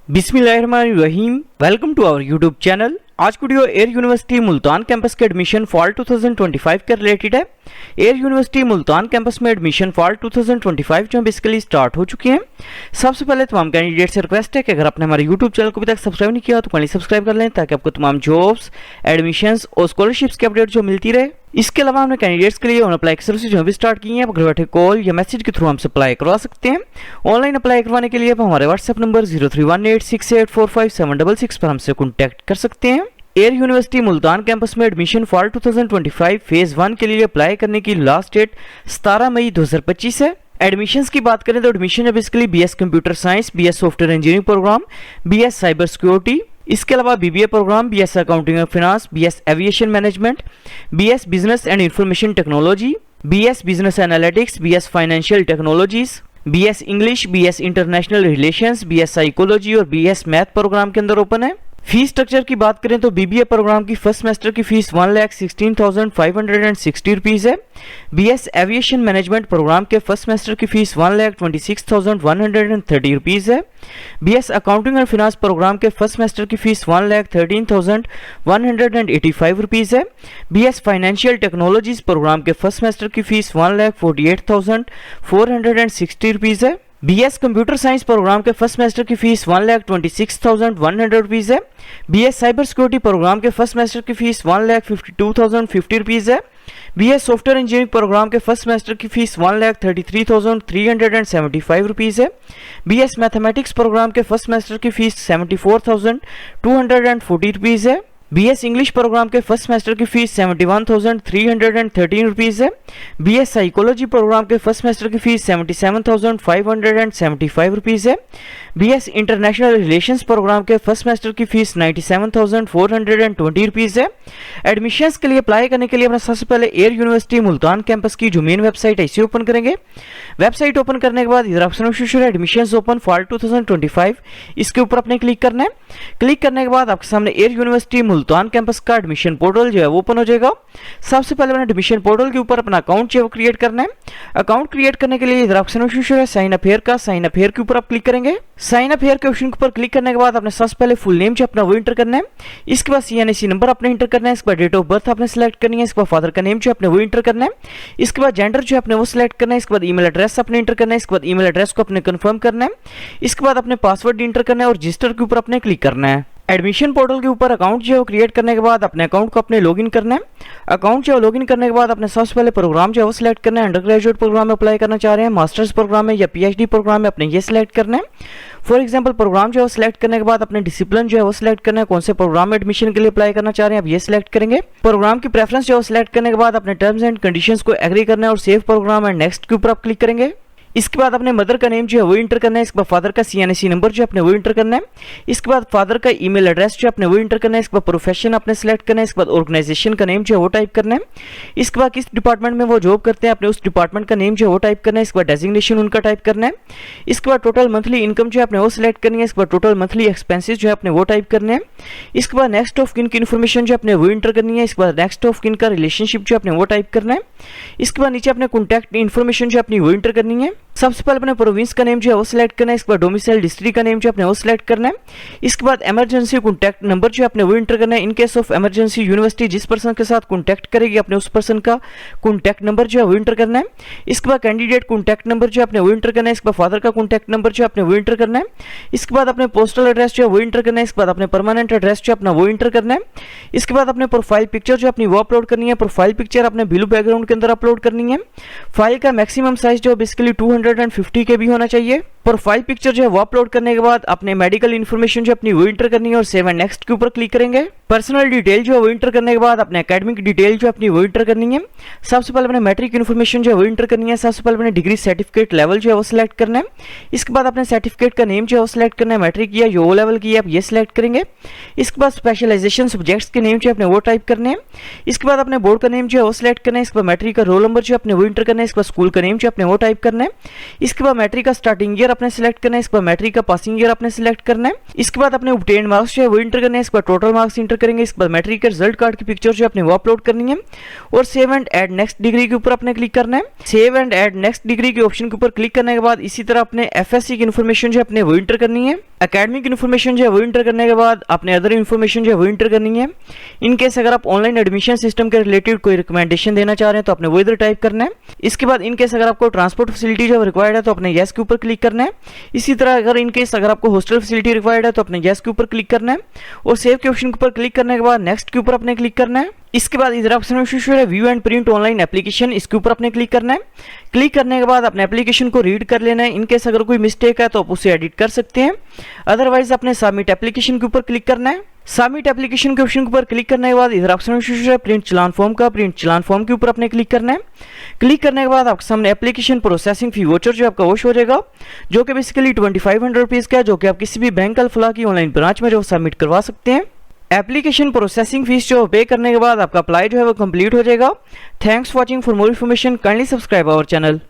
बिस्मिल्लाहिर्रहमानिर्रहीम। Welcome to our YouTube channel. आज की video Air University Multan campus के एडमिशन फॉल 2025 के रिलेटेड है। एयर यूनिवर्सिटी मुल्तान कैंपस में एडमिशन फॉल 2025 जो बेसिकली स्टार्ट हो चुकी हैं। सबसे पहले तमाम कैंडिडेट से रिक्वेस्ट है कि अगर आपने हमारे यूट्यूब चैनल को अभी तक सब्सक्राइब नहीं किया तो काइंडली सब्सक्राइब कर लें ताकि आपको तमाम जॉब्स, एडमिशंस और स्कॉलरशिप्स की अपडेट जो मिलती रहे। इसके अलावा हमने कैंडिडेट्स के लिए ऑन अप्लाई सर्विस जो भी स्टार्ट की है, आप घर बैठे कॉल या मैसेज के थ्रू हमसे अप्लाई करवा सकते हैं। ऑनलाइन अप्लाई करवाने के लिए आप हमारे व्हाट्सएप नंबर 0318684576 पर हमसे कॉन्टैक्ट कर सकते हैं। एयर यूनिवर्सिटी मुल्तान कैंपस में एडमिशन फॉल 2025 फेज 1 के लिए अप्लाई करने की लास्ट डेट 17 मई 2025 है। एडमिशंस की बात करें तो एडमिशन है basically BS computer science, BS software engineering program, BS cyber security, इसके अलावा बीबीए प्रोग्राम, बीएस अकाउंटिंग और finance, BS aviation management, BS business and information technology, BS business analytics, BS financial technologies, BS English, BS international relations, BS psychology और BS math program के अंदर open है। Fees structure की बात करें तो BBA program की फर्स्ट सेमेस्टर की फीस 1,16,560 रुपीज है। बीएस एविएशन मैनेजमेंट प्रोग्राम के फर्स्ट सेमेस्टर की फीस 1,26,130 रुपीज है। BS accounting and finance program के फर्स्ट सेमेस्टर की फीस 1,13,185 रुपीज है। बीएस फाइनेंशियल टेक्नोलॉजीज प्रोग्राम के फर्स्ट सेमेस्टर की फीस 1,48,460 रुपीज है। बीएस कंप्यूटर साइंस प्रोग्राम के फर्स्ट सेमेस्टर की फीस 1,26,100 रुपीज है। बीएस साइबर सिक्योरिटी प्रोग्राम के फर्स्ट सेमेस्टर की फीस 1,52,050 रुपीज है। बीएस सॉफ्टवेयर इंजीनियरिंग प्रोग्राम के फर्स्ट सेमेस्टर की फीस 1,33,375 रुपीज है। बीएस मैथमेटिक्स प्रोग्राम के फर्स्ट सेमेस्टर की फीस 74,240 रुपीज है। बीएस इंग्लिश प्रोग्राम के फर्स्ट सेमेस्टर की फीस 71,313 रुपीज है। बीएस साइकोलॉजी प्रोग्राम के फर्स्ट सेमेस्टर की फीस 77,575 रुपीज है। बीएस इंटरनेशनल रिलेशंस प्रोग्राम के फर्स्ट सेमेस्टर की फीस 97,420 रुपीज है। एडमिशंस के लिए अप्लाई करने के लिए अपना सबसे पहले एयर यूनिवर्सिटी मुल्तान कैंपस की जो मेन वेबसाइट है इसे ओपन करेंगे। वेबसाइट ओपन करने के बाद इधर ऑप्शन है एडमिशंस ओपन फॉल 2025, इसके ऊपर आपने क्लिक करना है। क्लिक करने के बाद आपके सामने एयर यूनिवर्सिटी मुल्तान कैंपस का एडमिशन पोर्टल जो है वो ओपन हो जाएगा। सबसे पहले मैंने एडमिशन पोर्टल के ऊपर अपना अकाउंट जो है वो क्रिएट करना है। अकाउंट क्रिएट करने के लिए इधर ऑप्शन है साइन अप हियर का। साइन अप हियर के ऊपर आप क्लिक करेंगे। साइन अप हियर के ऑप्शन के ऊपर क्लिक करने के बाद आपने सबसे पहले फुल नेम जो अपना वो इंटर करना है। इसके बाद सीएनएसी नंबर आपने इंटर करना है। इसके बाद डेट ऑफ बर्थ आपने सेलेक्ट करनी है। इसके बाद फादर का नेम जो आपने वो इंटर करना है। इसके बाद जेंडर जो आपने वो सिलेक्ट करना है। इसके बाद ईमेल एड्रेस आपने इंटर करना है। इसके बाद ईमेल एड्रेस को आपने कंफर्म करना है। इसके बाद अपने पासवर्ड इंटर करना है और रजिस्टर के ऊपर आपने क्लिक करना है। एडमिशन पोर्टल के ऊपर अकाउंट जो है क्रिएट करने के बाद अपने अकाउंट को अपने लॉगिन करना है। अकाउंट जो है लॉगिन करने के बाद अपने सबसे पहले प्रोग्राम जो है वो सिलेक्ट करना है। अंडर ग्रेजुएट प्रोग्राम में अप्लाई करना चाह रहे हैं, मास्टर्स प्रोग्राम में या पीएचडी प्रोग्राम में अपने ये सिलेक्ट करना है। फॉर एग्जांपल प्रोग्राम जो है सिलेक्ट करने के बाद अपने डिसिप्लिन जो है वो सिलेक्ट करना है। कौन से प्रोग्राम में एडमिशन के लिए अप्लाई करना चाह रहे हैं आप ये सिलेक्ट करेंगे। प्रोग्राम की प्रेफरेंस जो है सिलेक्ट करने के बाद अपने टर्म्स एंड कंडीशंस को एग्री करना है और सेव प्रोग्राम एंड नेक्स्ट के ऊपर आप क्लिक करेंगे। इसके बाद अपने मदर का नेम जो है वो इंटर करना है। इसके बाद फादर का सीएनएसी नंबर जो अपने वो इंटर करना है। इसके बाद फादर का ईमेल एड्रेस जो अपने वो इंटर करना है। इसके बाद प्रोफेशन अपने सेलेक्ट करना है। इसके बाद ऑर्गेनाइजेशन का नेम जो है वो टाइप करना है। इसके बाद किस डिपार्टमेंट में वो जॉब करते हैं अपने उस डिपार्टमेंट का नेम जो है वो टाइप करना है। इसके बाद डेजिग्नेशन उनका टाइप करना है। इसके बाद टोटल मंथली इनकम जो है अपने वो सिलेक्ट करनी है। इसके बाद टोटल मंथली एक्सपेंसेस जो है अपने वो टाइप करने हैं। इसके बाद नेक्स्ट ऑफ किन की इन्फॉर्मेशन जो अपने वो इंटर करनी है। इसके बाद नेक्स्ट ऑफ किन का रिलेशनशिप जो अपने वो टाइप करना है। इसके बाद नीचे अपने कॉन्टैक्ट इन्फॉर्मेशन जो अपनी वो इंटर करनी है। सबसे पहले अपने प्रोविंस का नेम जो है वो सिलेक्ट करना है। इसके बाद डोमिसाइल डिस्ट्रिक्ट का नेम जो अपने वो सिलेक्ट करना है। इसके बाद इमरजेंसी कॉन्टैक्ट नंबर जो अपने वो इंटर करना है। In case of emergency university जिस पर्सन के साथ कॉन्टैक्ट करेगी अपने उस पर्सन का कॉन्टैक्ट नंबर जो है वो इंटर करना है। इसके बाद कैंडिडेट कॉन्टैक्ट नंबर जो अपने वो इंटर करना है। इसके बाद फादर का कॉन्टैक्ट नंबर जो अपने वो इंटर करना है। इसके बाद अपने पोस्टल एड्रेस जो है वो इंटर करना है। इसके बाद अपने परमानेंट एड्रेस जो अपना वो इंटर करना है। इसके बाद अपने प्रोफाइल पिक्चर जो अपनी वो अपलोड करनी है। प्रोफाइल पिक्चर अपने ब्लू बैकग्राउंड के अंदर अपलोड करनी है। फाइल का मैक्सिमम साइज जो बेसिकली 250 KB होना चाहिए। प्रोफाइल पिक्चर जो है वो अपलोड करने के बाद अपने मेडिकल इन्फॉर्मेशन जो अपनी वो इंटर करनी है और सेव एंड नेक्स्ट के ऊपर क्लिक करेंगे। पर्सनल डिटेल जो है वो इंटर करने के बाद अपने एकेडमिक डिटेल जो अपनी वो इंटर करनी है। सबसे पहले अपने मैट्रिक इन्फॉर्मेशन जो है वो इंटर करनी है। सबसे पहले अपने डिग्री सर्टिफिकेट लेवल जो है वो सिलेक्ट करना है। इसके बाद अपने सर्टिफिकेट का नेम जो है वो सिलेक्ट करना है। मैट्रिक या यो लेवल की आप ये सिलेक्ट करेंगे। इसके बाद स्पेशलाइजेशन सब्जेक्ट्स के नेम जो अपने वो टाइप करने हैं। इसके बाद अपने बोर्ड का नेम जो है वो सिलेक्ट करना है। इसके बाद मैट्रिक का रोल नंबर जो अपने वो इंटर करना है। इसके बाद स्कूल का नेम जो अपने वो टाइप करना है। इसके बाद मैट्रिक का स्टार्टिंग ईयर अपने सिलेक्ट करना है, इसके बाद मैट्रिक का पासिंग ईयर अपने सिलेक्ट करना है, इसके बाद अपने ऑब्टेन मार्क्स जो है वो इंटर करने हैं, इसके बाद टोटल मार्क्स इंटर करेंगे, इसके बाद मैट्रिक के रिजल्ट कार्ड की पिक्चर जो अपने वो अपलोड करनी है और save and add next degree के ऊपर अपने क्लिक करना है। Save and add next degree के ऑप्शन के ऊपर क्लिक करने के बाद इसी तरह अपने एफएससी की इन्फॉर्मेशन जो अपने वो इंटर करनी है, एकेडमिक इन्फॉर्मेशन जो है वो इंटर करने के बाद अपने अदर इन्फॉर्मेशन जो है वो इंटर करनी है। इनकेस अगर आप ऑनलाइन एडमिशन सिस्टम के रिलेटेड कोई रिकमेंडेशन देना चाह रहे हैं तो आपने वो इधर टाइप करना है। इसके बाद इनकेस अगर आपको ट्रांसपोर्ट फैसिलिटी जो रिक्वायर्ड है तो अपने येस के ऊपर क्लिक करना है। इसी तरह अगर इनकेस अगर आपको हॉस्टल फैसिलिटी रिक्वायर्ड है तो अपने येस के ऊपर क्लिक करना है और सेव के ऑप्शन के ऊपर क्लिक करने के बाद नेक्स्ट के ऊपर अपने क्लिक करना है। इसके बाद इधर ऑप्शन है view and print online application, इसके ऊपर अपने क्लिक करना है। क्लिक करने के बाद अपने एप्लीकेशन को रीड कर लेना है। इनकेस अगर कोई मिस्टेक है तो आप उसे एडिट कर सकते हैं, अदरवाइज अपने सबमिट एप्लीकेशन के ऊपर क्लिक करना है। सबमिट एप्लीकेशन के ऑप्शन के ऊपर क्लिक करने के बाद इधर ऑप्शन है प्रिंट चलान फॉर्म का, प्रिंट चलान फॉर्म के ऊपर अपने क्लिक करना है। क्लिक करने के बाद आपके सामने एप्लीकेशन प्रोसेसिंग फी वोचर जो आपका वॉश हो जाएगा, जो कि बेसिकली 2500 रुपीज़ का है, जो कि आप किसी भी बैंक अल्फला की ऑनलाइन ब्रांच में जो सबमिट करवा सकते हैं। एप्लीकेशन प्रोसेसिंग फीस जो पे करने के बाद आपका अप्लाई जो है वो कंप्लीट हो जाएगा। Thanks for watching. For more information kindly subscribe our channel.